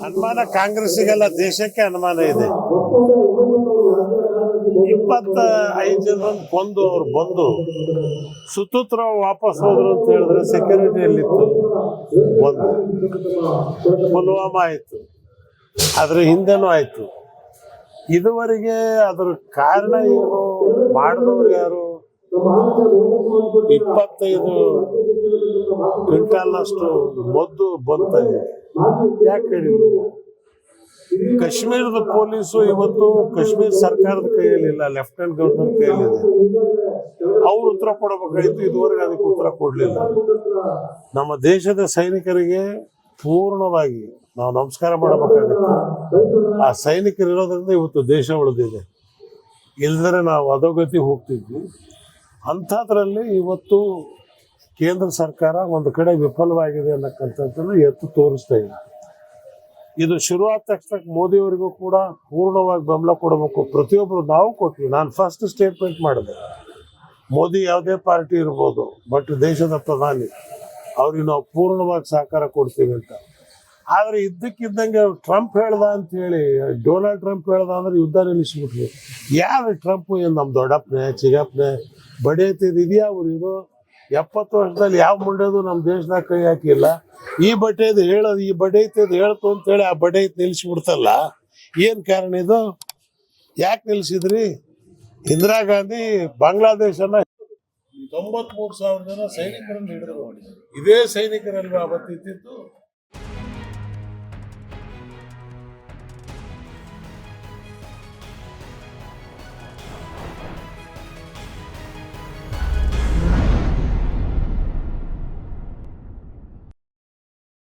ಅನುಮಾನ ಕಾಂಗ್ರೆಸ್ಸಿಗೆಲ್ಲ ದೇಶಕ್ಕೆ ಅನುಮಾನ ಇದೆ. 25 ಜನರನ್ನು ಕೊಂದು ಅವ್ರು ಬಂದು ಸುತೂತ್ರ ವಾಪಸ್ ಹೋದ್ರು ಅಂತ ಹೇಳಿದ್ರೆ ಸೆಕ್ಯೂರಿಟಿಯಲ್ಲಿತ್ತು. ಒಂದು ಪುಲ್ವಾಮಾ ಆಯಿತು, ಅದ್ರ ಹಿಂದೆನೂ ಆಯಿತು. ಇದುವರೆಗೆ ಅದ್ರ ಕಾರಣ ಏನು, ಮಾಡಿದವ್ರು ಯಾರು, 25 ಕ್ವಿಂಟಾಲ್ನಷ್ಟು ಮದ್ದು ಬಂತ ಯಾಕೆ ಹೇಳಿಲ್ಲ? ಕಾಶ್ಮೀರದ ಪೊಲೀಸು ಇವತ್ತು ಕಾಶ್ಮೀರ ಸರ್ಕಾರದ ಕೈಯಲ್ಲಿಲ್ಲ, ಲೆಫ್ಟಿನೆಂಟ್ ಗವರ್ನರ್ ಕೈಯಲ್ಲಿದೆ. ಅವ್ರು ಉತ್ತರ ಕೊಡಬೇಕಾಗಿತ್ತು, ಇದುವರೆಗೆ ಅದಕ್ಕೆ ಉತ್ತರ ಕೊಡಲಿಲ್ಲ. ನಮ್ಮ ದೇಶದ ಸೈನಿಕರಿಗೆ ಪೂರ್ಣವಾಗಿ ನಾವು ನಮಸ್ಕಾರ ಮಾಡಬೇಕಾಗಿತ್ತು. ಆ ಸೈನಿಕರು ಇರೋದ್ರಿಂದ ಇವತ್ತು ದೇಶ ಉಳಿದಿದೆ, ಇಲ್ಲದ್ರೆ ನಾವು ಅಧೋಗತಿ ಹೋಗ್ತಿದ್ವಿ. ಅಂಥದ್ರಲ್ಲಿ ಇವತ್ತು ಕೇಂದ್ರ ಸರ್ಕಾರ ಒಂದು ಕಡೆ ವಿಫಲವಾಗಿದೆ ಅನ್ನಕ್ಕಂಥದ್ದನ್ನು ಎತ್ತು ತೋರಿಸ್ತಾ ಇದೆ. ಇದು ಶುರುವಾದ ತಕ್ಷಣ ಮೋದಿಯವರಿಗೂ ಕೂಡ ಪೂರ್ಣವಾಗಿ ಬೆಂಬಲ ಕೊಡಬೇಕು. ಪ್ರತಿಯೊಬ್ಬರು ನಾವು ಕೊಟ್ವಿ. ನಾನು ಫಸ್ಟ್ ಸ್ಟೇಟ್ಮೆಂಟ್ ಮಾಡಿದೆ, ಮೋದಿ ಯಾವುದೇ ಪಾರ್ಟಿ ಇರ್ಬೋದು, ಬಟ್ ದೇಶದ ಪ್ರಧಾನಿ ಅವ್ರಿಗೆ ನಾವು ಪೂರ್ಣವಾಗಿ ಸಹಕಾರ ಕೊಡ್ತೀವಿ ಅಂತ. ಆದರೆ ಇದ್ದಕ್ಕಿದ್ದಂಗೆ ಟ್ರಂಪ್ ಹೇಳ್ದ ಅಂತೇಳಿ, ಡೊನಾಲ್ಡ್ ಟ್ರಂಪ್ ಹೇಳ್ದ ಅಂದ್ರೆ ಯುದ್ಧ ನಿಲ್ಲಿಸ್ಬಿಟ್ವಿ. ಯಾರು ಟ್ರಂಪ್? ಏನು ನಮ್ಮ ದೊಡ್ಡಪ್ಪನೆ ಚಿಗಪ್ಪನೆ ಬಡಿ ಐತಿದ್ದು ಇದೆಯಾ? ಅವ್ರು ಇದು 70 ವರ್ಷದಲ್ಲಿ ಯಾವ ಮುಂಡೆದು ನಮ್ಮ ದೇಶದಾಗ ಕೈ ಹಾಕಿಲ್ಲ. ಈ ಬಟ್ಟೆದು ಹೇಳೋದು, ಈ ಬಡಿ ಐತಿದ್ದು ಹೇಳ್ತು ಅಂತೇಳಿ ಆ ಬಡಿ ಐತಿ ನಿಲ್ಲಿಸ್ಬಿಡ್ತಲ್ಲ. ಏನು ಕಾರಣ ಇದು? ಯಾಕೆ ನಿಲ್ಲಿಸಿದ್ರಿ? ಇಂದಿರಾ ಗಾಂಧಿ ಬಾಂಗ್ಲಾದೇಶನ 93,000 ಜನ ಸೈನಿಕರನ್ನು ಹಿಡಿದ್ರು. ಇದೇ ಸೈನಿಕರಲ್ಲಿ ಅವತ್ತಿತ್ತು